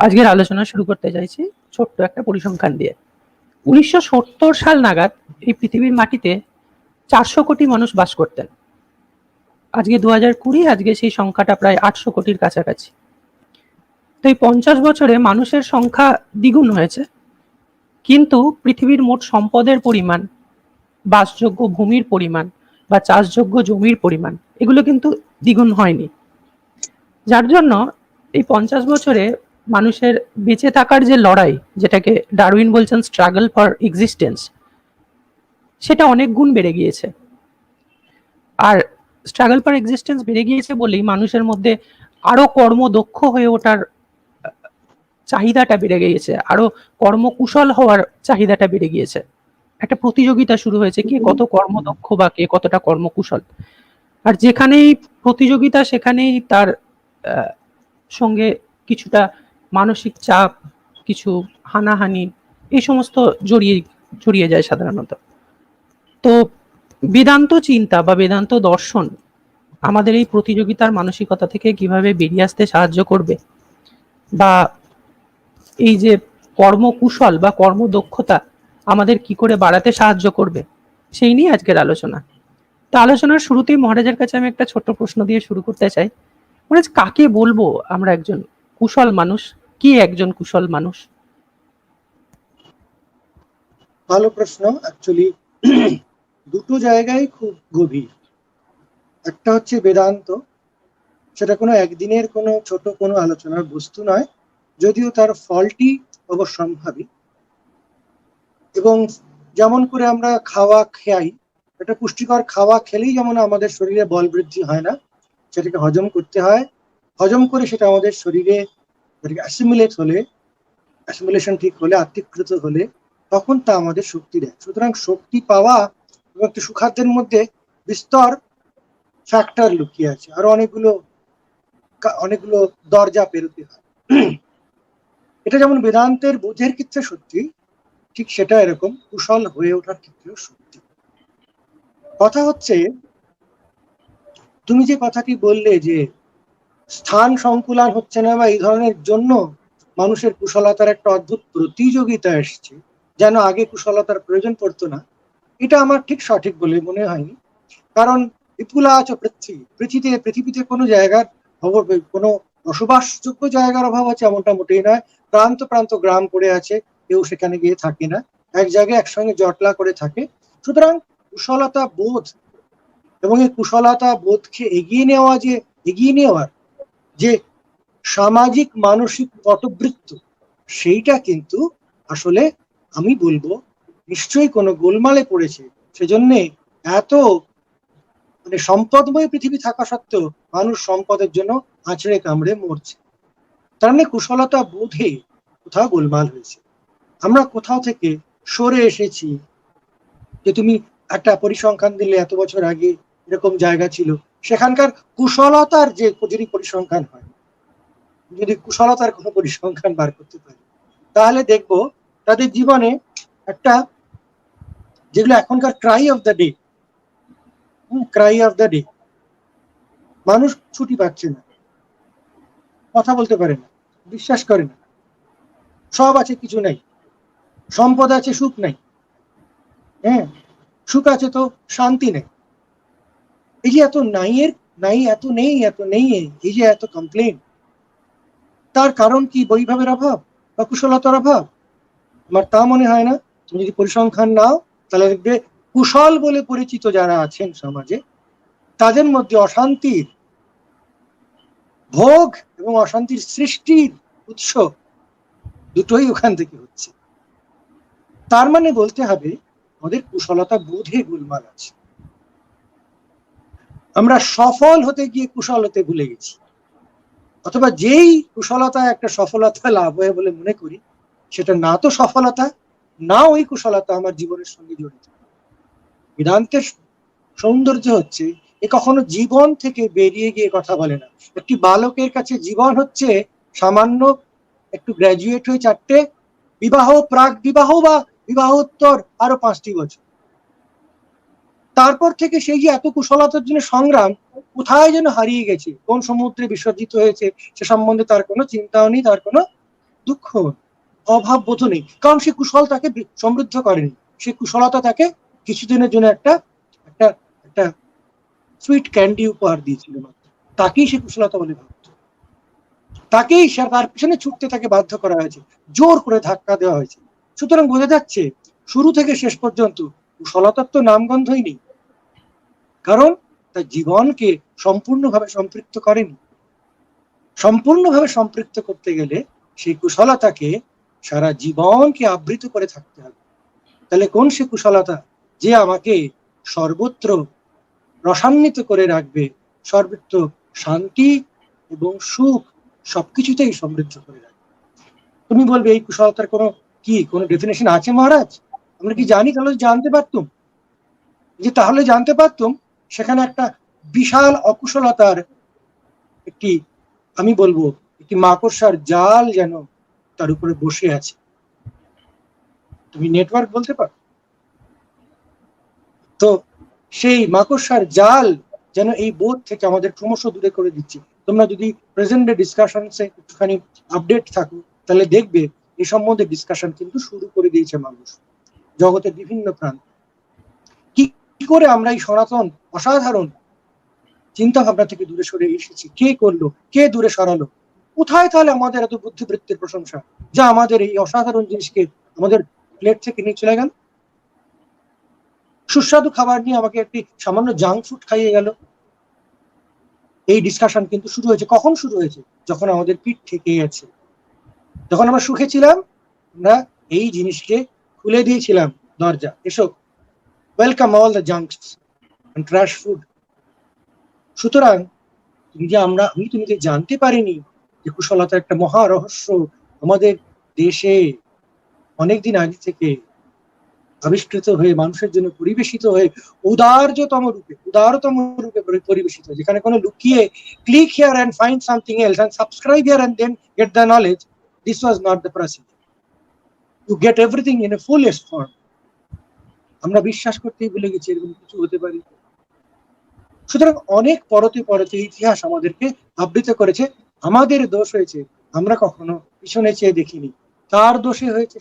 আজকের আলোচনা শুরু করতে চাইছি ছোট্ট একটা পরিসংখ্যান দিয়ে। 1970 সাল নাগাদ এই পৃথিবীর মাটিতে 400 কোটি মানুষ বাস করতেন। আজকে 2020, আজকে সেই সংখ্যাটা প্রায় 800 কোটির কাছাকাছি। তো এই 50 বছরে মানুষের সংখ্যা দ্বিগুণ হয়েছে, কিন্তু পৃথিবীর মোট সম্পদের পরিমাণ, বাসযোগ্য ভূমির পরিমাণ বা চাষযোগ্য জমির পরিমাণ এগুলো কিন্তু দ্বিগুণ হয়নি। যার জন্য এই 50 বছরে মানুষের বেঁচে থাকার যে লড়াই, যেটাকে ডারউইন বলছেন স্ট্রাগল ফর এক্সিস্টেন্স, সেটা অনেক গুণ বেড়ে গিয়েছে। আর স্ট্রাগল ফর এক্সিস্টেন্স বেড়ে গিয়েছে বলেই মানুষের মধ্যে আরো কর্মদক্ষ হয়ে ওঠার চাহিদাটা বেড়ে গিয়েছে, আরো কর্মকুশল হওয়ার চাহিদাটা বেড়ে গিয়েছে। একটা প্রতিযোগিতা শুরু হয়েছে, কে কত কর্মদক্ষ বা কে কতটা কর্মকুশল। আর যেখানেই প্রতিযোগিতা সেখানেই তার সঙ্গে কিছুটা মানসিক চাপ, কিছু হানাহানি, এই সমস্ত জড়িয়ে যায় সাধারণত। তো বেদান্ত চিন্তা বা বেদান্ত দর্শন আমাদের এই প্রতিযোগিতার মানসিকতা থেকে কিভাবে বেরিয়ে আসতে সাহায্য করবে, বা এই যে কর্মকুশল বা কর্মদক্ষতা আমাদের কি করে বাড়াতে সাহায্য করবে, সেই নিয়ে আজকের আলোচনা। তো আলোচনার শুরুতেই মহারাজের কাছে আমি একটা ছোট্ট প্রশ্ন দিয়ে শুরু করতে চাই। মহারাজ, কাকে বলবো আমরা একজন কুশল মানুষ? কি একজন কুশল মানুষ? ভালো প্রশ্ন। অ্যাকচুয়ালি দুটো জায়গায় খুব গভীর। একটা হচ্ছে বেদান্ত, সেটা কোনো একদিনের কোনো ছোট কোনো আলোচনার বস্তু নয়, যদিও তার ফলটি অবশ্যম্ভাবী। এবং যেমন করে আমরা খাওয়া খাই, একটা পুষ্টিকর খাওয়া খেলেই যেমন আমাদের শরীরে বল বৃদ্ধি হয় না, সেটাকে হজম করতে হয়। হজম করে সেটা আমাদের শরীরে অ্যাসিমিলেট হলে, অ্যাসিমিলেশন ঠিক হলে, আত্মীকৃত হলে, তখন তা আমাদের শক্তি দেয়। সুতরাং শক্তি পাওয়া এবং একটি সুখাদ্যের মধ্যে বিস্তর ফ্যাক্টর লুকিয়ে আছে, আরো অনেকগুলো দরজা পেরোতে হয়। এটা যেমন বেদান্তের বোধের ক্ষেত্রে সত্যি, ঠিক সেটা এরকম কুশল হয়ে ওঠার ক্ষেত্রেও সত্যি। কথা হচ্ছে, তুমি যে কথাটি বললে যে স্থান সংকুলান হচ্ছে না বা এই ধরনের জন্য মানুষের কুশলতার একটা অদ্ভুত প্রতিযোগিতা এসছে, যেন আগে কুশলতার প্রয়োজন পড়তো না, এটা আমার ঠিক সঠিক বলে মনে হয়নি। কারণ বিপুলাচ পৃথিবীতে কোনো জায়গার কোনো বসবাসযোগ্য জায়গার অভাব আছে এমনটা মোটেই নয়। প্রান্ত প্রান্ত গ্রাম পড়ে আছে, কেউ সেখানে গিয়ে থাকে না, এক জায়গায় একসঙ্গে জটলা করে থাকে। সুতরাং কুশলতা বোধ এবং এই কুশলতা বোধকে এগিয়ে নেওয়ার যে সামাজিক মানসিক পটবৃত্ত, সেইটা কিন্তু আসলে আমি বলবো নিশ্চয়ই কোনো গোলমালে পড়েছে। সেজন্যে এত সম্পদময় পৃথিবী থাকা সত্ত্বেও মানুষ সম্পদের জন্য আঁচড়ে কামড়ে মরছে। তার মানে কুশলতা বোধে কোথাও গোলমাল হয়েছে, আমরা কোথাও থেকে সরে এসেছি। যে তুমি একটা পরিসংখ্যান দিলে, এত বছর আগে এরকম জায়গা ছিল, সেখানকার কুশলতার যে যদি পরিসংখ্যান হয়, যদি কুশলতার কোনো পরিসংখ্যান বার করতে পারি, তাহলে দেখবো তাদের জীবনে একটা, যেগুলো এখনকার ক্রাই অফ দ্য ডে, মানুষ ছুটি পাচ্ছে না, কথা বলতে পারে না, বিশ্বাস করে না, সব আছে কিছু নাই, সম্পদ আছে সুখ নাই, হ্যাঁ সুখ আছে তো শান্তি নেই। এই যে এত এত নেই, এই যে এত কমপ্লেন, তার কারণ কি বৈভবের অভাব বা কুশলতার অভাব? আমার তা মনে হয় না। তুমি যদি পরিসংখ্যান নাও, তাহলে দেখবে কুশল বলে পরিচিত যারা আছেন সমাজে, তাদের মধ্যে অশান্তির ভোগ এবং অশান্তির সৃষ্টির উৎস দুটোই ওখান থেকে হচ্ছে। তার মানে বলতে হবে আমাদের কুশলতা বোধে গোলমাল আছে। আমরা সফল হতে গিয়ে কুশল হতে ভুলে গেছি, অথবা যেই কুশলতা একটা সফলতা লাভ হয় বলে মনে করি, সেটা না তো সফলতা, না ওই কুশলতা আমার জীবনের সঙ্গে জড়িত। বেদান্তের সৌন্দর্য হচ্ছে এ কখনো জীবন থেকে বেরিয়ে গিয়ে কথা বলে না। একটি বালকের কাছে জীবন হচ্ছে সামান্য একটু গ্র্যাজুয়েট হয়ে 4টে বিবাহ, প্রাক বিবাহ বা বিবাহোত্তর আরো 5টি বছর, তারপর থেকে সেই যে এত কুশলতার জন্য সংগ্রাম কোথায় যেন হারিয়ে গেছে, কোন সমুদ্রে বিসর্জিত হয়েছে সে সম্বন্ধে তার কোনো চিন্তাও নেই, তার কোনো দুঃখ নেই, অভাব বোধ নেই, কারণ সে কুশল তাকে সমৃদ্ধ করেনি। সে কুশলতা তাকে কিছুদিনের জন্য একটা একটা একটা সুইট ক্যান্ডি উপহার দিয়েছিল মাত্র। তাকেই সে কুশলতা বলে ভাবত, তাকেই সে তার পিছনে ছুটতে তাকে বাধ্য করা হয়েছে, জোর করে ধাক্কা দেওয়া হয়েছে। সুতরাং বোঝা যাচ্ছে শুরু থেকে শেষ পর্যন্ত কুশলতার তো নামগন্ধই নেই, কারণ তার জীবনকে সম্পূর্ণভাবে সম্পৃক্ত করেনি। সম্পূর্ণভাবে সম্পৃক্ত করতে গেলে সেই কুশলতাকে সারা জীবনকে আবৃত করে থাকতে হবে। তাহলে কোন সে কুশলতা যে আমাকে সর্বত্র রসান্বিত করে রাখবে, সর্বত্র শান্তি এবং সুখ সবকিছুতেই সমৃদ্ধ করে রাখবে? তুমি বলবে এই কুশলতার কোনো ডেফিনেশন আছে মহারাজ? আমরা কি জানি? তাহলে জানতে পারতুম সেখানে একটা বিশাল অকুশলতার একটি, আমি বলবো একটি মাকড়সার জাল যেন তার উপরে বসে আছে। তুমি নেটওয়ার্ক বলতে পারো তো? সেই মাকড়সার জাল যেন এই বোধ থেকে আমাদের ক্রমশ দূরে করে দিচ্ছে। তোমরা যদি প্রেজেন্ট ডে ডিসকাশনসে একটুখানি আপডেট থাকো, তাহলে দেখবে এই সম্বন্ধে ডিসকাশন কিন্তু শুরু করে দিয়েছে মানুষ জগতের বিভিন্ন প্রান্ত। কি করে আমরা এই সনাতন অসাধারণ চিন্তা ভাবনা থেকে দূরে সরে এসেছি? কে করলো? কে দূরে সরালো? কোথায় তাহলে আমাদের এত বুদ্ধিবৃত্তির প্রশংসা, যা আমাদের এই অসাধারণ জিনিসকে আমাদের প্লেট থেকে নিয়ে চলে গেল? সুস্বাদু খাবার নিয়ে আমাকে একটি সামান্য জাঙ্ক ফুড খাইয়ে গেল। এই ডিসকাশন কিন্তু শুরু হয়েছে কখন? শুরু হয়েছে যখন আমাদের পিঠ থেকে গেছে, যখন আমরা সুখে ছিলাম, আমরা এই জিনিসকে খুলে দিয়েছিলাম দরজা, এসো, welcome all the junks and trash food. সুতরাং তুমি যে জানতে পারিনি যে কুশলতার একটা মহা রহস্য আমাদের দেশে অনেকদিন আগে থেকে আবিষ্কৃত হয়ে মানুষের জন্য পরিবেশিত হয়ে উদারতম রূপে পরিবেশিত, যেখানে কোনো লুকিয়ে click here and find something else and subscribe here and then get the knowledge, this was not the procedure. You get everything in a fullest form. আমরা বিশ্বাস করতেই ভুলে গেছি এরকম কিছু হতে পারে। সুতরাং অনেক পরতে ইতিহাস আমাদেরকে আবৃত করেছে। আমাদের দোষ হয়েছে, আমরা কখনো পিছনে চেয়ে দেখিনি। কার দোষে হয়েছে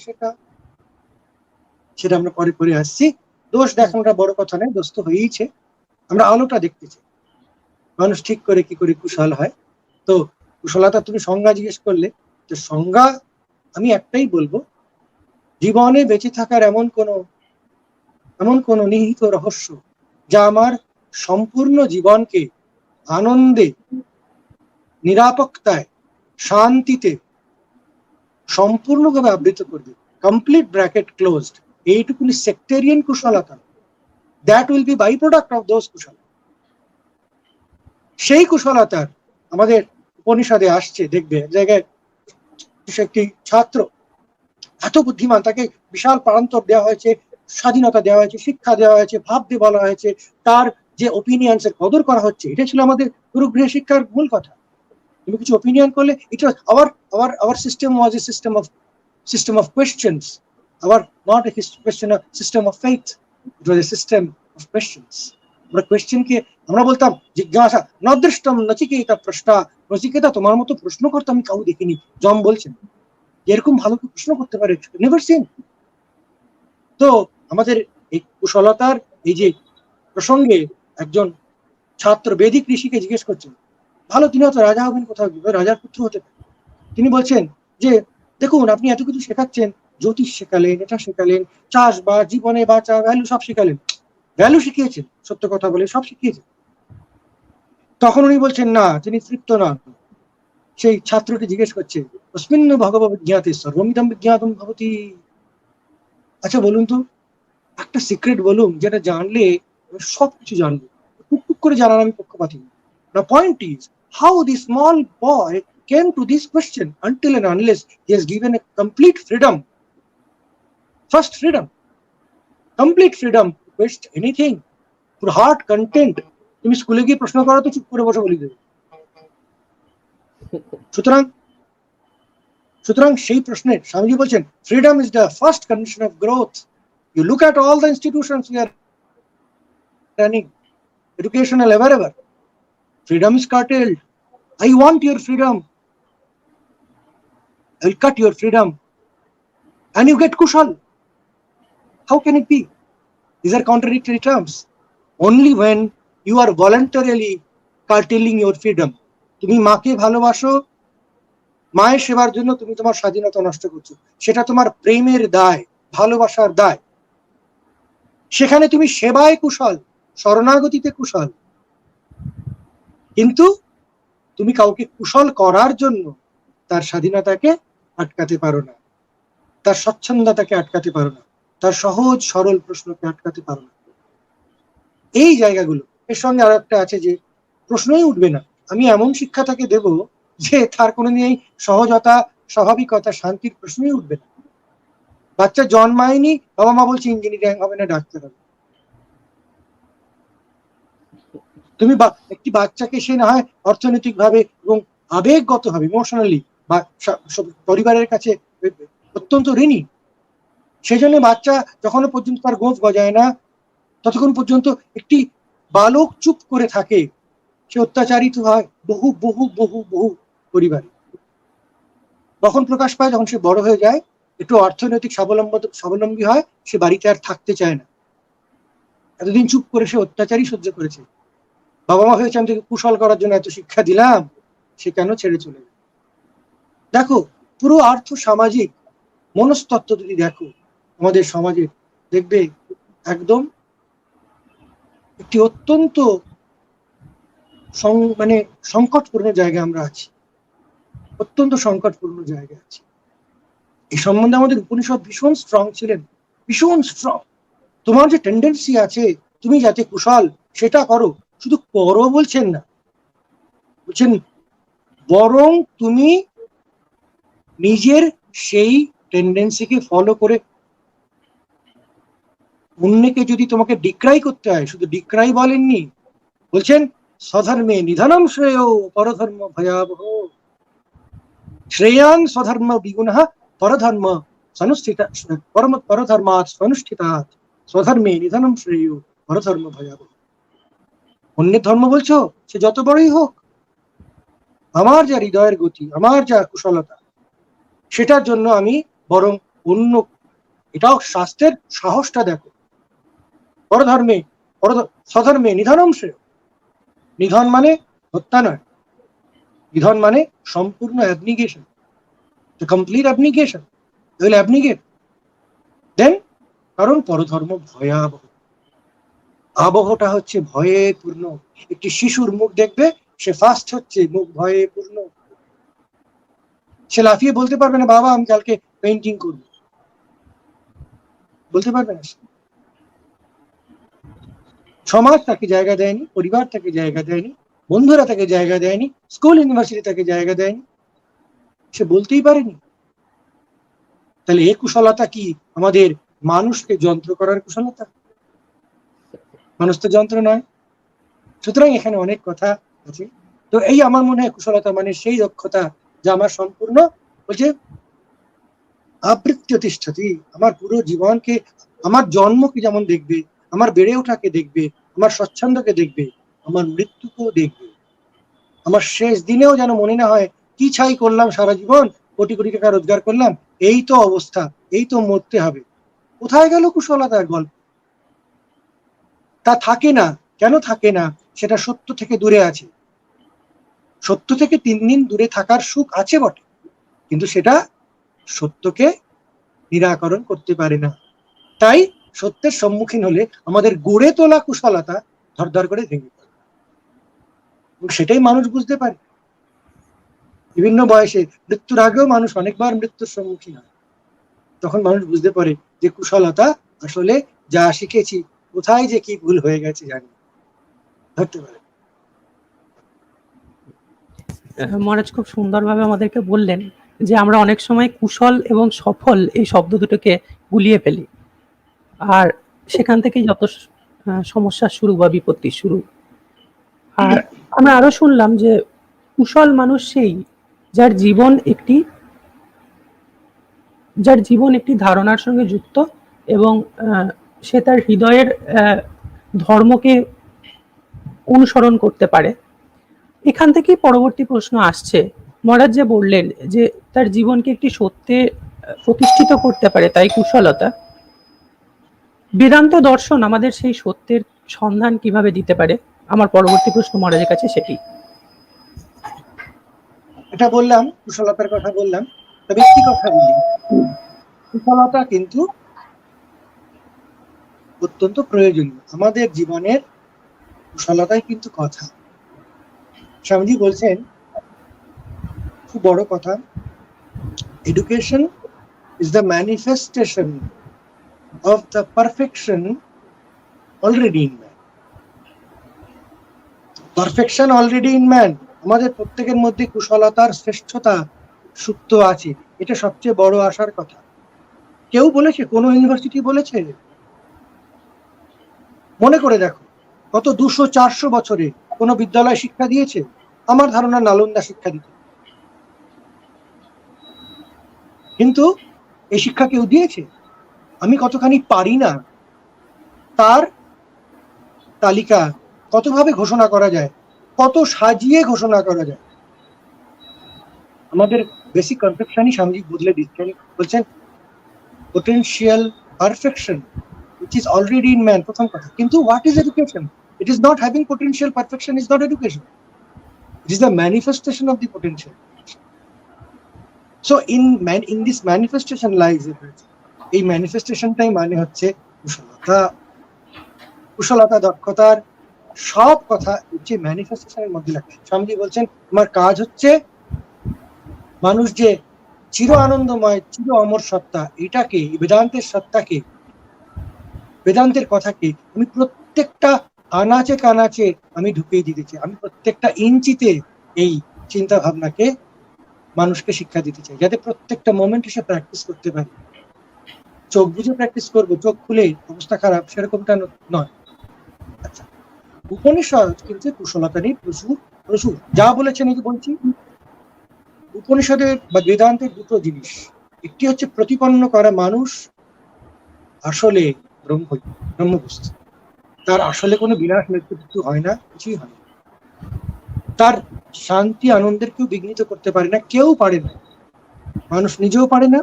সেটা আমরা পরে আসছি। দোষ দেখানোটা বড় কথা নয়, দোষ তো হয়েইছে। আমরা আলোটা দেখতে চাই, মানুষ ঠিক করে কি করে কুশল হয়। তো কুশলতা তুমি সংজ্ঞা জিজ্ঞেস করলে, তো সংজ্ঞা আমি একটাই বলবো, জীবনে বেঁচে থাকার এমন কোন নিহিত রহস্য যা আমার সম্পূর্ণ জীবনকে আনন্দে, নিরাপত্তায়, শান্তিতে সম্পূর্ণভাবে আবৃত করবে, কমপ্লিট ব্র্যাকেট ক্লোজড। এইটুকুনি সেক্টেরিয়ান কুশলতা, that will be by product of those কুশল। সেই কুশলতার আমাদের উপনিষদে আসছে, দেখবে এক জায়গায় একটি ছাত্র এত বুদ্ধিমান, তাকে বিশাল প্রান্তর দেওয়া হয়েছে, স্বাধীনতা দেওয়া হয়েছে, শিক্ষা দেওয়া হয়েছে, ভাবতে বলা হয়েছে, তার যে ওপিনিয়ন্স এর কদর করা হচ্ছে, এটা ছিল আমাদের গুরুগৃহ শিক্ষার মূল কথা। তুমি কিছু ওপিনিয়ন করলে, ইট ওয়াজ our system was a system of questions, not a system of faith, it was a system of questions. আমরা কোয়েশ্চেনকে আমরা বলতাম জিজ্ঞাসা, নদৃষ্টম নচিকেতা প্রশ্না, নচিকেতা তোমার মতো প্রশ্ন করতে আমি কাউ দেখিনি। জম বলছেন এরকম ভালো কি প্রশ্ন করতে পারে, নেভার সিন। তো আমাদের এই কুশলতার এই যে প্রসঙ্গে একজন ছাত্র বেদিক ঋষিকে জিজ্ঞেস করছেন, ভালো তিনি হয়তো রাজা হবেন, কোথাও রাজার পুত্র হতে পারে। তিনি বলছেন যে দেখুন, আপনি এত কিছু শেখাচ্ছেন, জ্যোতিষ শেখালেন, এটা শেখালেন, চাষ বা জীবনে বাঁচা, ভ্যালু সব শেখালেন, ভ্যালু শিখিয়েছেন, সত্য কথা বলে সব শিখিয়েছেন। তখন উনি বলছেন না, তিনি তৃপ্ত নন। সেই ছাত্রটি জিজ্ঞেস করছে, তস্মিন্ন ভগবত বিজ্ঞাতে সর্বমিদম বিজ্ঞাতম ভবতি। আচ্ছা বলুন তো, একটা সিক্রেট বলুন যেটা জানলে সবকিছু জানবো। টুকটুক করে জানার আমি পক্ষপাতী না। The point is how the small boy came to this question until and unless he has given a complete freedom. First freedom, complete freedom to question anything, for heart content. তুমি স্কুলে গিয়ে প্রশ্ন করো তো চুপ করে বসে বলে দেবে। সুতরাং সেই প্রশ্নের স্বামীজি বলছেন, freedom is the first condition of growth. You look at all the institutions we are running, educational, wherever, freedom is curtailed. I want your freedom. I will cut your freedom. And you get kushal. How can it be? These are contradictory terms. Only when you are voluntarily curtailing your freedom. তুমি মাকে ভালোবাসো, মায়ের সেবার জন্য তুমি তোমার স্বাধীনতা নষ্ট করছো, সেটা তোমার প্রেমের দায়, ভালোবাসার দায়। সেখানে তুমি সেবায় কুশল, শরণাগতিতে কুশল, কিন্তু তুমি কাউকে কুশল করার জন্য তার স্বাধীনতাকে আটকাতে পারো না, তার স্বচ্ছন্দতাকে আটকাতে পারো না, তার সহজ সরল প্রশ্নকে আটকাতে পারো না। এই জায়গাগুলো, এর সঙ্গে আর একটা আছে যে প্রশ্নই উঠবে না। আমি এমন শিক্ষা তাকে দেব যে তার কোনোদিনই সহজতা, স্বাভাবিকতা, শান্তির প্রশ্নই উঠবে না। বাচ্চা জন্মায়নি, বাবা মা বলছে ইঞ্জিনিয়ারিং হবে না, ডাক্তার হবে। তুমি একটি বাচ্চাকে সে না হয় অর্থনৈতিক ভাবে এবং আবেগগত ভাবে, ইমোশনালি বা পরিবারের কাছে অত্যন্ত ঋণী, সেজন্য বাচ্চা যখনও পর্যন্ত তার গোঁফ গজায় না ততক্ষণ পর্যন্ত একটি বালক চুপ করে থাকে, সে অত্যাচারিত হয় বহু বহু বহু বহু পরিবারে। তখন প্রকাশ পায় যখন সে বড় হয়ে যায়, একটু অর্থনৈতিক স্বাবলম্বী হয়, সে বাড়িতে আর থাকতে চায় না। এতদিন চুপ করে সে অত্যাচারই সহ্য করেছে, বাবা মা হয়েছে আমি তাকে কুশল করার জন্য এত শিক্ষা দিলাম, সে কেন ছেড়ে চলে গেল? দেখো, পুরো আর্থ সামাজিক মনস্তত্ত্ব যদি দেখো আমাদের সমাজে, দেখবে একদম একটি অত্যন্ত মানে সংকটপূর্ণ জায়গায় আমরা আছি, অত্যন্ত সংকটপূর্ণ জায়গায় আছি। এই সম্বন্ধে আমাদের উপনিষদ ভীষণ স্ট্রং ছিলেন, ভীষণ স্ট্রং। তোমার যে টেন্ডেন্সি আছে তুমি যাতে কুশল সেটা করো, শুধু করো বলছেন না, বলছেন বরং তুমি নিজের সেই টেন্ডেন্সিকে ফলো করে অন্যকে যদি তোমাকে ডিক্রাই করতে হয়, শুধু ডিক্রাই বলেননি, বলছেন স্বধর্মে নিধনম শ্রেয় পরধর্ম ভয়াবহ, শ্রেয়ান স্বধর্ম বিগুণঃ পরধর্ম সনুষ্ঠিতা, পরধর্মাৎ সনুষ্ঠিতাৎ স্বধর্মে নিধনম শ্রেয় পরধর্ম ভয়াবহ। অন্যের ধর্ম বলছো, সে যত বড়ই হোক, আমার যা হৃদয়ের গতি, আমার যা কুশলতা, সেটার জন্য আমি বরং অন্য, এটাও শাস্ত্রের সাহসটা দেখো, পরধর্মে স্বধর্মে নিধনম শ্রেয়। নিধন মানে হত্যা নয়, নিধন মানে সম্পূর্ণ অ্যাবনিগেশন, কমপ্লিট অ্যাবনিগেশন, উইল অ্যাবনিগেট দেন। কারণ পরধর্ম ভয়াবহ, আবহটা হচ্ছে ভয়ে পূর্ণ। একটি শিশুর মুখ দেখবে, সে ফার্স্ট হচ্ছে মুখ ভয়ে পূর্ণ, সে লাফিয়ে বলতে পারবে না বাবা আমি কালকে পেইন্টিং করব, বলতে পারবে না। সমাজ তাকে জায়গা দেয়নি, পরিবার তাকে জায়গা দেয়নি, বন্ধুরা তাকে জায়গা দেয়নি, স্কুল ইউনিভার্সিটি তাকে জায়গা দেয়নি, সে বলতেই পারেনি। তাহলে এই কুশলতা কি আমাদের মানুষকে যন্ত্র করার কুশলতা? মানুষ তো যন্ত্র নয়। সুতরাং এখানে অনেক কথা আছে। তো এই আমার মনে হয় কুশলতা মানে সেই দক্ষতা যা আমার সম্পূর্ণ, বলছে আবৃত্তি তিষ্ঠতি, আমার পুরো জীবনকে, আমার জন্মকে যেমন দেখবে, আমার বেড়ে ওঠাকে দেখবে, আমার স্বচ্ছন্দকে দেখবে, আমার মৃত্যুকেও দেখবে, আমার শেষ দিনেও যেন মনে না হয় কি ছাই করলাম সারা জীবন, কোটি কোটি টাকা রোজগার করলাম, এই তো অবস্থা, এই তো মরতে হবে। কোথায় গেল কুশলতার গল্প? তা থাকে না। কেন থাকে না? সেটা সত্য থেকে দূরে আছে। সত্য থেকে 3 দিন দূরে থাকার সুখ আছে বটে, কিন্তু সেটা সত্যকে নিরাকরণ করতে পারে না। তাই সত্যের সম্মুখীন হলে আমাদের গড়ে তোলা কুশলতা ধরধর করে ভেঙে পড়ে, এবং সেটাই মানুষ বুঝতে পারে। বিভিন্ন বয়সে, মৃত্যুর আগেও মানুষ অনেকবার মৃত্যুর সম্মুখীন হয়, তখন মানুষ বুঝতে পারে যে কুশলতা আসলে যা শিখেছি, কোথায় যে কি ভুল হয়ে গেছে জানি, ধরতে পারে। মহারাজ খুব সুন্দরভাবে আমাদেরকে বললেন যে আমরা অনেক সময় কুশল এবং সফল এই শব্দ দুটোকে গুলিয়ে ফেলি, আর সেখান থেকেই যত সমস্যা শুরু বা বিপত্তি শুরু। আর আমরা আরো শুনলাম যে কুশল মানুষ সেই যার জীবন একটি ধারণার সঙ্গে যুক্ত, এবং সে তার হৃদয়ের ধর্মকে অনুসরণ করতে পারে। এখান থেকেই পরবর্তী প্রশ্ন আসছে মহারাজ যে বললেন যে তার জীবনকে একটি সত্যে প্রতিষ্ঠিত করতে পারে, তাই কুশলতা। বেদান্ত দর্শন আমাদের সেই সত্যের সন্ধান কিভাবে দিতে পারে? আমার পরবর্তী প্রশ্ন মহারাজের কাছে সেটি। এটা বললাম, কুশলতার কথা বললাম, তবে একটি কথা বলি, কুশলতা কিন্তু অত্যন্ত প্রয়োজনীয় আমাদের জীবনের। কুশলতাই কিন্তু কথা। স্বামীজি বলছেন খুব বড় কথা, education is the manifestation of the perfection already in man. Perfection already in man. আমাদের প্রত্যেকের মধ্যে কুশলতার শ্রেষ্ঠতা সুপ্ত আছে, এটা সবচেয়ে বড় আশার কথা। কেউ বলেছে, কোনো ইউনিভার্সিটি বলেছে? মনে করে দেখো, গত 200-400 বছরে কোনো বিদ্যালয় শিক্ষা দিয়েছে? আমার ধারণা নালন্দা শিক্ষা দিত, কিন্তু এই শিক্ষা কেউ দিয়েছে? আমি কতখানি পারি না তার তালিকা কতভাবে ঘোষণা করা যায়, কত সাজিয়ে ঘোষণা করা যায়। আমাদের বেসিক কনসেপশনই স্বামীজি বদলে দিচ্ছেন, বলছেন potential perfection which is already in man, প্রথম কথা। কিন্তু what is education? It is not having potential perfection is not education. It is the manifestation of the potential. So in this manifestation lies everything. এই ম্যানিফেস্টেশনটাই মানে হচ্ছে কুশলতা। কুশলতা, দক্ষতার সব কথা হচ্ছে ম্যানিফেস্টেশনের মধ্যে লাগে। স্বামীজি বলছেন আমার কাজ হচ্ছে মানুষ যে চির আনন্দময়, চির অমর সত্তা, এটাকে, বেদান্তের সত্তাকে, বেদান্তের কথাকে আমি প্রত্যেকটা আনাচে কানাচে আমি ঢুকিয়ে দিতে চাই। আমি প্রত্যেকটা ইঞ্চিতে এই চিন্তা ভাবনাকে মানুষকে শিক্ষা দিতে চাই, যাতে প্রত্যেকটা মোমেন্ট এসে প্র্যাকটিস করতে পারে। চোখ বুঝে প্র্যাকটিস করবো, চোখ খুলে অবস্থা খারাপ, সেরকমটা নয়। আচ্ছা, উপনিষদ কিন্তু কুশলতা নিয়ে প্রচুর প্রচুর যা বলেছেন, এই যে বলছি, উপনিষদের বা বেদান্তের দুটো জিনিস। একটি হচ্ছে প্রতিপন্ন করা মানুষ আসলে ব্রহ্মবস্তু, তার আসলে কোনো বিনাশ মৃত্যু হয় না, কিছুই হয় না। তার শান্তি আনন্দের কেউ বিঘ্নিত করতে পারে না, কেউ পারে না। মানুষ নিজেও পারে না,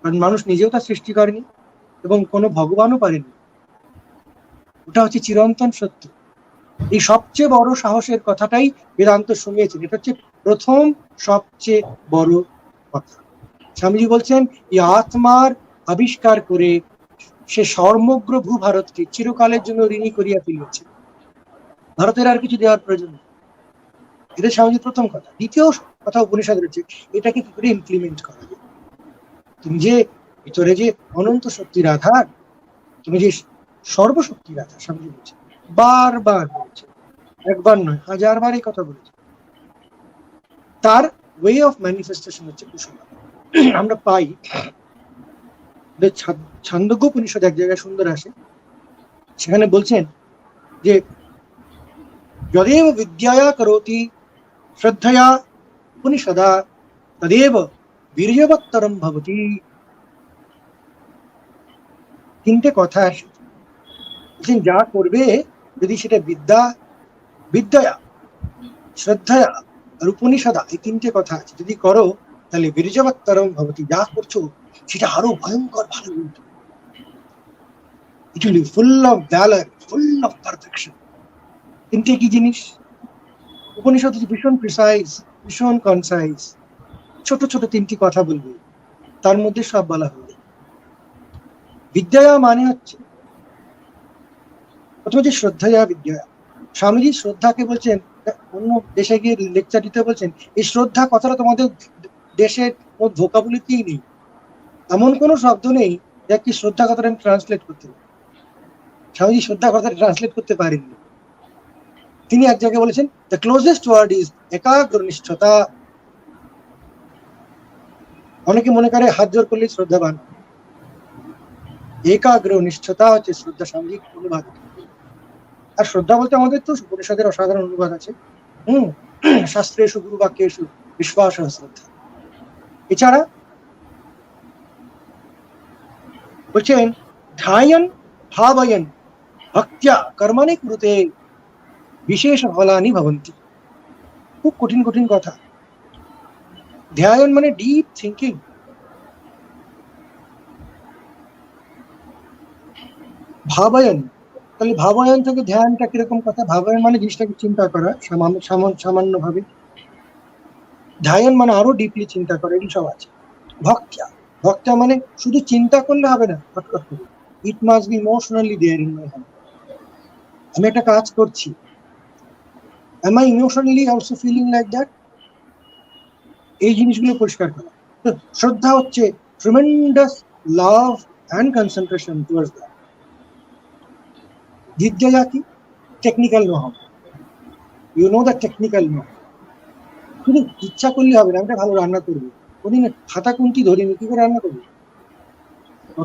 কারণ মানুষ নিজেও তার সৃষ্টি করেনি, এবং কোনো ভগবানও পারেনি। ওটা হচ্ছে চিরন্তন সত্য। এই সবচেয়ে বড় সাহসের কথাটাই বেদান্ত শুনিয়েছেন। এটা হচ্ছে প্রথম সবচেয়ে বড় কথা। স্বামীজি বলছেন এই আত্মার আবিষ্কার করে সে সমগ্র ভূভারতকে চিরকালের জন্য ঋণী করিয়া ফেলিয়াছে। ভারতের আর কিছু দেওয়ার প্রয়োজন নেই। এটা স্বামীজির প্রথম কথা। দ্বিতীয় কথা উপনিষদ রয়েছে, এটাকে কি করে ইমপ্লিমেন্ট করা যায়। তুমি যে ভিতরে যে অনন্ত শক্তির আধার, তুমি যে সর্বশক্তির আধার, স্বামীজি বলছে, বারবার বলেছে, একবার নয়, হাজারবার এই কথা বলেছে। তার ওয়ে অফ ম্যানিফেস্টেশন হচ্ছে কুশলতা। আমরা পাই ছান্দোগ্য উপনিষদ এক জায়গায় সুন্দর আসে, সেখানে বলছেন যে যদেব বিদ্যায়া করোতি শ্রদ্ধয়া উপনিষদা তদেব বীর্যবত্তরম ভবতি। তিনটে কথা আসে, যা করবে যদি সেটা বিদ্যয়া, শ্রদ্ধয়া আর উপনিষদা, এই তিনটে কথা আছে, যদি করো তাহলে বীর্যবত্তরম ভবতি, যা করছো সেটা আরো ভয়ঙ্কর ভালো হতো। It will be full of valor, full of perfection. তিনটে কি জিনিস? উপনিষদ ভীষণ প্রিসাইজ, ভীষণ কনসাইজ, ছোট ছোট তিনটি কথা বলবে, তার মধ্যে সব বলা হবে। বিদ্যা মানে হচ্ছে প্রথমে যে শ্রদ্ধা বিদ্যা। স্বামীজি শ্রদ্ধাকে বলছেন, অন্য দেশে গিয়ে লেকচার দিতে বলছেন, এই শ্রদ্ধা কথাটা তোমাদের দেশের ভোকাবুলারিতেই নেই। এমন কোনো শব্দ নেই যা কি শ্রদ্ধা কথাটা আমি ট্রান্সলেট করতে পারি। স্বামীজি শ্রদ্ধা কথাটা ট্রান্সলেট করতে পারেননি। তিনি এক জায়গায় বলেছেন, দ্য ক্লোজেস্ট ওয়ার্ড ইজ একাগ্রনিষ্ঠতা। অনেকে মনে করে হাত জোর করলে শ্রদ্ধাবান। একাগ্রনিষ্ঠতা হচ্ছে শ্রদ্ধা, সাংঘিক অনুবাদ। আর শ্রদ্ধা বলতে আমাদের তো উপনিষদের অসাধারণ অনুবাদ আছে। শাস্ত্রেষু গুরু বাক্যেষু বিশ্বাস শ্রদ্ধা। এছাড়া বলছেন ধ্যায়ন ভাবয়ন ভক্ত্যা কর্মণি কুরুতে বিশেষ ফলানি ভবন্তি। খুব কঠিন কঠিন কথা। ধ্যান মানে ডিপ থিঙ্কিং। ভাবায়ন, তাহলে ভাবায়ন থেকে ধ্যানটা কিরকম কথা? ভাবায়ন মানে জিনিসটাকে চিন্তা করা সামান্য ভাবে, ধ্যান মানে আরো ডিপলি চিন্তা করা, এই সব আছে। ভক্তা, ভক্তা মানে শুধু চিন্তা করলে হবে না, ফটফট করে, it must be emotionally there in my hand. আমি একটা কাজ করছি, am I emotionally also feeling like that? এই জিনিসগুলো পরিষ্কার করা। তো শ্রদ্ধা হচ্ছে tremendous love and concentration towards that. জিজ্ঞাসা কি? Technical know how, you know the technical know. শুধু ইচ্ছা করলে হবে না, আমি একটা ভালো রান্না করবো, কোনদিন হাতা খুন্তি ধরিনি, কি করে রান্না করবো?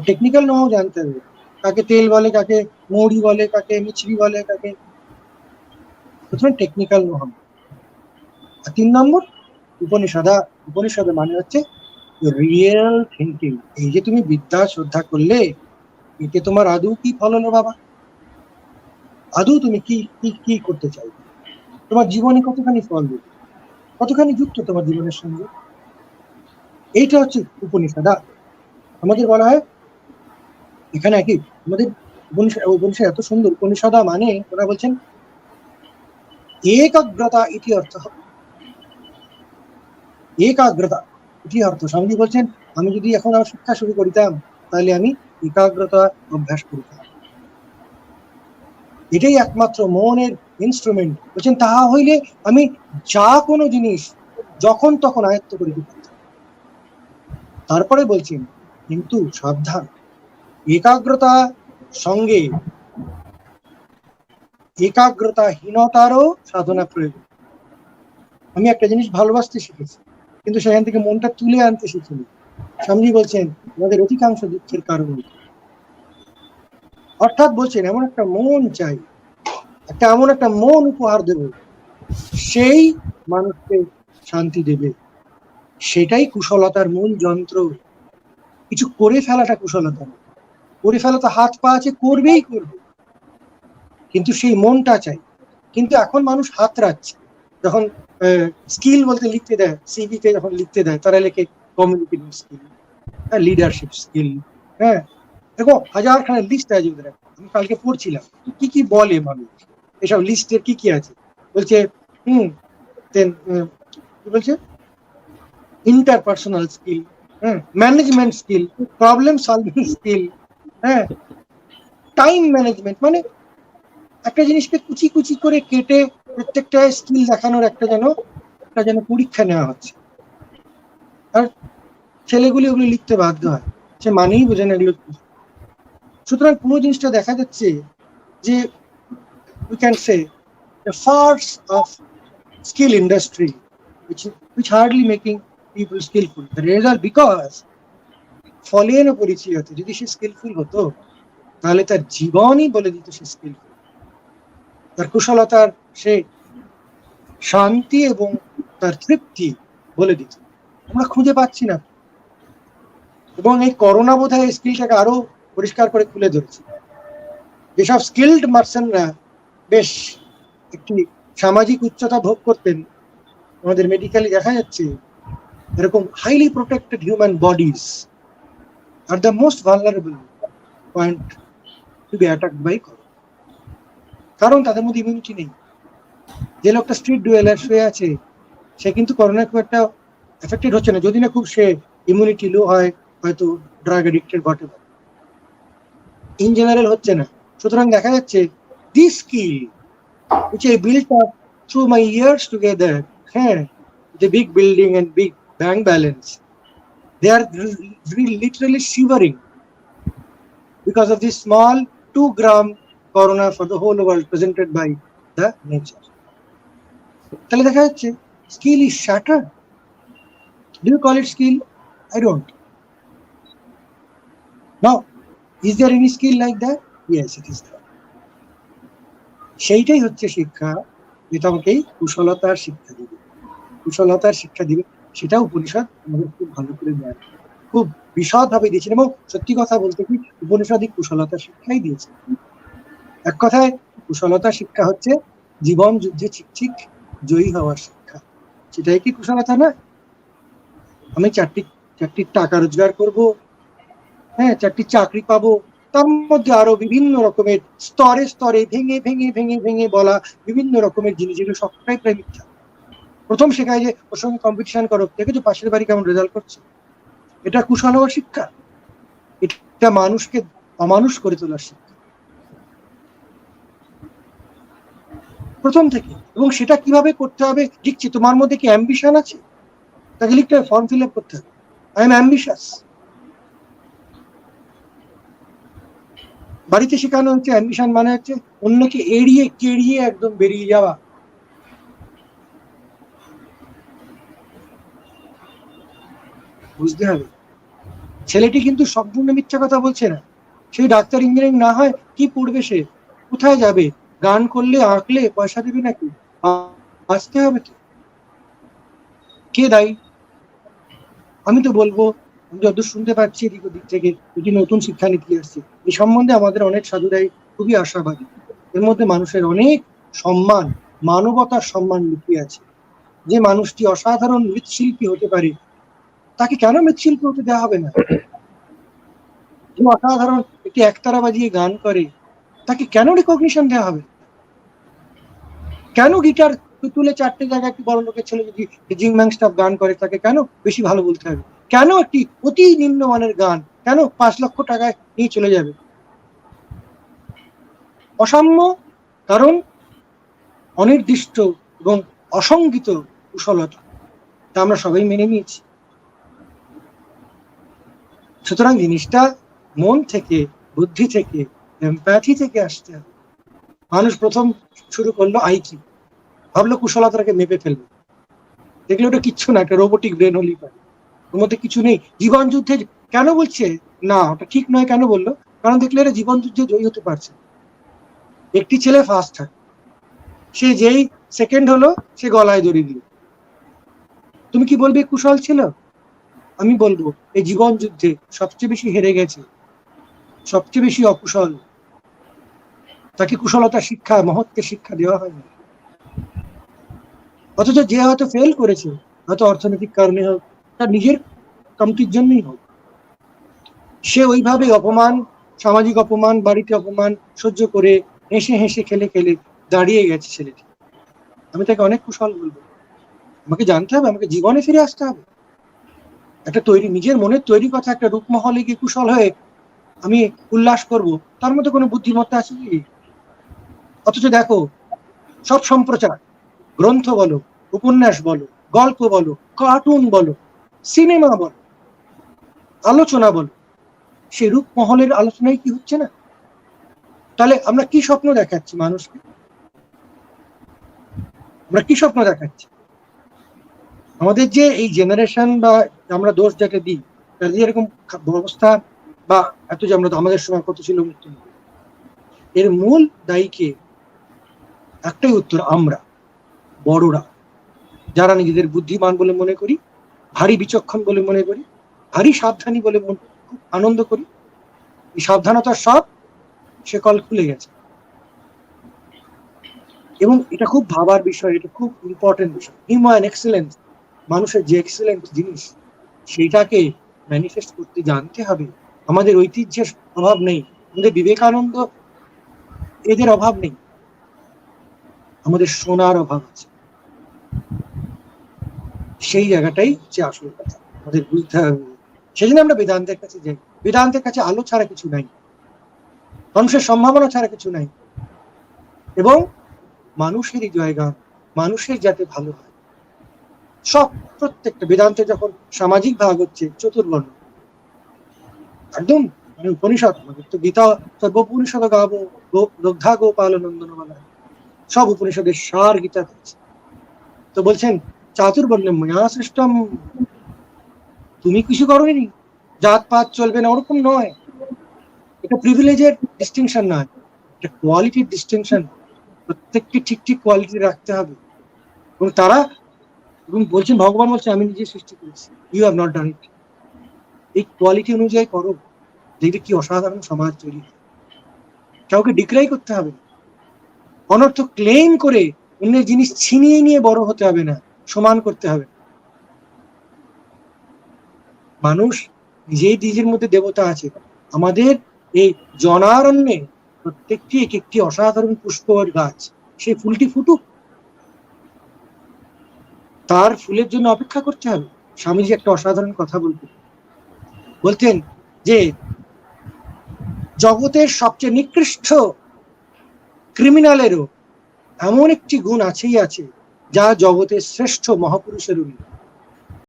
টেকনিক্যাল নো হাউ জানতে হবে, কাকে তেল বলে, কাকে মৌরি বলে, কাকে মিছরি বলে, কাকে, প্রথমে টেকনিক্যাল নো হাউ। আর 3 নম্বর উপনিষদা। উপনিষদে মানে হচ্ছে রিয়েল থিঙ্কিং। এই যে তুমি বিদ্যা শ্রদ্ধা করলে, এতে তোমার আদৌ কি ফল হলো বাবা? আদৌ তুমি কি কি কি করতে চাই? তোমার জীবনে কতখানি ফল দেবে, কতখানি যুক্ত তোমার জীবনের সঙ্গে? এইটা হচ্ছে উপনিষদা। আমাদের বলা হয় এখানে একই, আমাদের উপনিষদ এত সুন্দর। উপনিষদা মানে ওরা বলছেন একাগ্রতা ইতি অর্থ। একাগ্রতা ইতি অর্থ। স্বামীজি বলছেন, আমি যদি এখন আর শিক্ষা শুরু করিতাম, তাহলে আমি একাগ্রতা অভ্যাস করিতাম। এটাই একমাত্র মনের ইনস্ট্রুমেন্ট। বলছেন, তাহা হইলে আমি যা কোনো জিনিস যখন তখন আয়ত্ত করিতে পারতাম। তারপরে বলছেন, কিন্তু সাবধান, একাগ্রতা সঙ্গে একাগ্রতাহীনতারও সাধনা প্রয়োজন। আমি একটা জিনিস ভালোবাসতে শিখেছি, কিন্তু সেখান থেকে মনটা তুলে আনতে শিখিনি। স্বামীজি বলছেন, আমাদের অধিকাংশ দুঃখের কারণ। অর্থাৎ বলছেন, এমন একটা মন চাই, এমন একটা মন উপহার দেব, সেই মানুষকে শান্তি দেবে। সেটাই কুশলতার মূল যন্ত্র। কিছু করে ফেলাটা কুশলতা, করে ফেলা তো হাত পা আছে, করবেই করবে, কিন্তু সেই মনটা চাই। কিন্তু এখন মানুষ হাত রাখছে, যখন স্কিল বলতে লিখতে দেয়, সিভিতে যখন লিখতে দেয়, তারা লেখে কমিউনিকেটিং স্কিল, লিডারশিপ স্কিল, হ্যাঁ, দেখো হাজারখানা লিস্ট আছে ওদের। আমি কালকে পড়ছিলাম কি কি বলে মানুষ, এসব লিস্টের কি কি আছে। বলছে কি বলছে, ইন্টারপার্সোনাল স্কিল, হ্যাঁ, management skill, problem solving skill, হ্যাঁ, টাইম ম্যানেজমেন্ট। মানে একটা জিনিসকে কুচি কুচি করে কেটে প্রত্যেকটা স্কিল দেখানোর একটা যেন পরীক্ষা নেওয়া হচ্ছে। আর ছেলেগুলি ওগুলো লিখতে বাধ্য হয়, সে মানেই বোঝে না এগুলো। সুতরাং পুরো জিনিসটা দেখা যাচ্ছে যে we can say the farce of skill industry which hardly making people skillful. The result, because ফলের পরিচয় হতো, যদি সে স্কিলফুল হতো তাহলে তার জীবনই বলে দিত সে স্কিলফুল। তার কুশলতার সে শান্তি এবং তার তৃপ্তি বলে দিত। আমরা খুঁজে পাচ্ছি না, এবং এই করোনা বোধহয় এই স্কিলটাকে আরো পরিষ্কার করে খুলে ধরেছে। যেসব স্কিলড পার্সনরা বেশ একটি সামাজিক উচ্চতা ভোগ করতেন, আমাদের মেডিকেলে দেখা যাচ্ছে এরকম highly protected human bodies are the most vulnerable point to be attacked by corona. কারণ তাদের মধ্যে ইমিউনিটি নেই। যে লোকটা স্ট্রিট ডুয়েলার শুয়ে আছে, সে কিন্তু করোনা খুব একটা এফেক্টেড হচ্ছে না, যদি না খুব সে ইমিউনিটি লো হয়, হয়তো ড্রাগ এডিক্টেড ঘটে, ইন জেনারেল হচ্ছে না। সুতরাং দেখা যাচ্ছে this skill which I built up through my years together, the big building and big bank balance, they are literally shivering because of this small 2-gram corona for the whole world presented by the nature. তাহলে দেখা যাচ্ছে skill is shattered. Do you call it skill? I don't. Now, is there any skill like that? Yes, it is there. সেইটাই হচ্ছে শিক্ষা, যেটা আমাকে কুশলতার শিক্ষা দিবে, কুশলতার শিক্ষা দিবে। সেটা উপনিষদ আমাদের খুব ভালো করে দেয়, খুব বিশদ ভাবে দিয়েছেন। এবং সত্যি কথা বলতে কি, উপনিষদই কুশলতার শিক্ষাই দিয়েছে। এক কথায় কুশলতার শিক্ষা হচ্ছে জীবন যুদ্ধে ঠিক জয়ী হওয়ার শিক্ষা। সেটাই কি কুশলতা না? আমি চারটি টাকা রোজগার করব, হ্যাঁ, চারটি চাকরি পাবো, তার মধ্যে আরো বিভিন্ন রকমের স্তরে স্তরে ভেঙে ভেঙে ভেঙে ভেঙে বলা বিভিন্ন রকমের জিনিস, যেগুলো সবটাই প্রায় মিথ্যা। প্রথম শেখায় যে ওর সঙ্গে কম্পিটিশন করো, দেখেছো পাশের বাড়ি কেমন রেজাল্ট করছে। এটা কুশল হওয়ার শিক্ষা, এটা মানুষকে অমানুষ করে তোলার শিক্ষা প্রথম থেকে। এবং সেটা কিভাবে করতে হবে লিখছি, তোমার মধ্যে কি অ্যাম্বিশন আছে, তাকে লিখতে হবে, ফর্ম ফিল আপ করতে হবে, আই এম অ্যাম্বিশাস। বাড়িতে শেখানো হচ্ছে অ্যাম্বিশন মানে হচ্ছে অন্যকে এড়িয়ে কেড়িয়ে একদম বেরিয়ে যাওয়া। বুঝতে হবে ছেলেটি কিন্তু সম্পূর্ণ মিথ্যা কথা বলছে না। সেই ডাক্তার ইঞ্জিনিয়ারিং না হয় কি পড়বে, সে কোথায় যাবে? গান করলে আঁকলে পয়সা দেবে নাকি? আসতে হবে তো, কে দায়ী? আমি তো বলবো, আমি যতদূর শুনতে পাচ্ছি এদিক ওদিক থেকে, যদি নতুন শিক্ষানীতি আসছে এই সম্বন্ধে আমাদের অনেক সাধুরাই খুবই আশাবাদী। এর মধ্যে মানুষের অনেক সম্মান, মানবতার সম্মান লুকিয়ে আছে। যে মানুষটি অসাধারণ মৃৎশিল্পী হতে পারে, তাকে কেন মৃৎশিল্পী হতে দেওয়া হবে না? যে অসাধারণ একটি একতারা বাজিয়ে গান করে, তাকে কেন রিকগনিশন দেওয়া হবে? কেন গিটার তুলে চারটে জায়গায় একটি বড় লোকের ছেলে যদি জিংম্যাং স্টাফ গান করে, তাকে কেন বেশি ভালো বলতে হবে? কেন একটি অতি নিম্নমানের গান কেন 5 লক্ষ টাকায় নিয়ে চলে যাবে? অসাম্য, কারণ অনির্দিষ্ট এবং অসংগীত কুশলতা, তা আমরা সবাই মেনে নিয়েছি। সুতরাং জিনিসটা মন থেকে, বুদ্ধি থেকে, এমপ্যাথি থেকে আসতে হবে। মানুষ প্রথম শুরু করলো আইকিউ, ভাবলো কুশলতাকে মেপে ফেলবে, দেখলে ওটা কিচ্ছু না, একটা রোবোটিক ব্রেন হলেই পারে, ওর মধ্যে কিছু নেই। জীবন যুদ্ধে কেন বলছে না ওটা ঠিক নয়, কেন বললো? কারণ দেখলে এরা জীবন যুদ্ধে জয়ী হতে পারছে। একটি ছেলে ফার্স্ট থাকে, সে যেই সেকেন্ড হলো সে গলায় দড়ি দিল, তুমি কি বলবে কুশল ছিল? আমি বলবো এই জীবন যুদ্ধে সবচেয়ে বেশি হেরে গেছে, সবচেয়ে বেশি অকুশল, তাকে কুশলতা শিক্ষা, মহত্বের শিক্ষা দেওয়া হয়নি। অথচ যে হয়তো ফেল করেছে, হয়তো অর্থনৈতিক কারণে হোক, তার নিজের কমতির জন্যই হোক, সে ওইভাবে অপমান, সামাজিক অপমান, বাড়িতে অপমান সহ্য করে হেসে হেসে খেলে খেলে দাঁড়িয়ে গেছে ছেলেটি। আমি তাকে অনেক কুশল বলবো। আমাকে জানতে হবে, আমাকে জীবনে ফিরে আসতে হবে, একটা তৈরি নিজের মনের তৈরি কথা একটা রূপমহলে গিয়ে কুশল হয়ে আমি উল্লাস করব, তার মধ্যে কোনো বুদ্ধিমত্তা আছে কি? অথচ দেখো, সব সম্প্রচার, গ্রন্থ বলো, উপন্যাস বলো, গল্প বলো, কার্টুন বলো, সিনেমা বলো, আলোচনা বলো, সেই রূপমহলের আলোচনায় কি হচ্ছে না? তাহলে আমরা কি স্বপ্ন দেখাচ্ছি মানুষকে? আমরা কি স্বপ্ন দেখাচ্ছি? আমাদের যে এই জেনারেশন বা আমরা দোষ যাকে দিই, তার যে এরকম অবস্থা বা এত যে আমরা, আমাদের সময় কত ছিল মৃত্যু, এর মূল দায়ীকে একটাই উত্তর, আমরা বড়রা, যারা নিজেদের বুদ্ধিমান বলে মনে করি, ভারী বিচক্ষণ বলে মনে করি, ভারী সাবধানী বলে খুব আনন্দ করি, এই সাবধানতার সব শেকল খুলে গেছে। এবং এটা খুব ভাবার বিষয়, এটা খুব ইম্পর্টেন্ট বিষয়। হিউম্যান এক্সেলেন্স, মানুষের যে এক্সেলেন্ট জিনিস, সেইটাকে ম্যানিফেস্ট করতে জানতে হবে। আমাদের ঐতিহ্যের অভাব নেই, আমাদের বিবেকানন্দ এদের অভাব নেই, আমাদের সোনার অভাব আছে। সেই জায়গাটাই যে আসল কথা আমাদের বুঝতে হবে। সেই জন্য আমরা বেদান্তের কাছে যাই। বেদান্তের কাছে আলো ছাড়া কিছু নাই, মানুষের সম্ভাবনা ছাড়া কিছু নাই, এবং মানুষের হৃদয় গান, মানুষের যাতে ভালো হয়। সব প্রত্যেকটা বেদান্তে যখন সামাজিক ভাগ হচ্ছে চতুর্বর্ণ, একদম মানে উপনিষদ, আমাদের তো গীতা সর্বোপনিষদ গাবো লব্ধা গোপাল নন্দনবালা, সব উপনিষদের সার গীতা আছে। তো বলছেন চাতুর্বর্ণ ময়া সৃষ্টম, তুমি কিছু করোনি, জাত পাত চলবে না, ওরকম নয়। এটা প্রিভিলেজের ডিস্টিংশন নয়, এটা কোয়ালিটির ডিস্টিংশন। প্রত্যেকটি ঠিক ঠিক কোয়ালিটি রাখতে হবে। এবং তারা, এবং বলছেন ভগবান বলছেন আমি নিজে সৃষ্টি করেছি, ইউ হ্যাভ নট ডান ইট। এই কোয়ালিটি অনুযায়ী করো, দেখবে কি অসাধারণ সমাজ তৈরি হয়। কাউকে ডিক্রাই করতে হবে না, অনর্থক ক্লেম করে অন্যের জিনিস ছিনিয়ে নিয়ে বড় হতে হবে না, সমান করতে হবে। মানুষ নিজেই নিজের মধ্যে দেবতা আছে। আমাদের এই জনারণ্যে প্রত্যেকটি এক একটি অসাধারণ পুষ্পের গাছ, সেই ফুলটি ফুটুক, তার ফুলের জন্য অপেক্ষা করতে হবে। স্বামীজি একটা অসাধারণ কথা বলতেন যে জগতের সবচেয়ে নিকৃষ্ট ক্রিমিনালেরও এমন একটি গুণ আছেই আছে যা জগতের শ্রেষ্ঠ মহাপুরুষেরও নেই,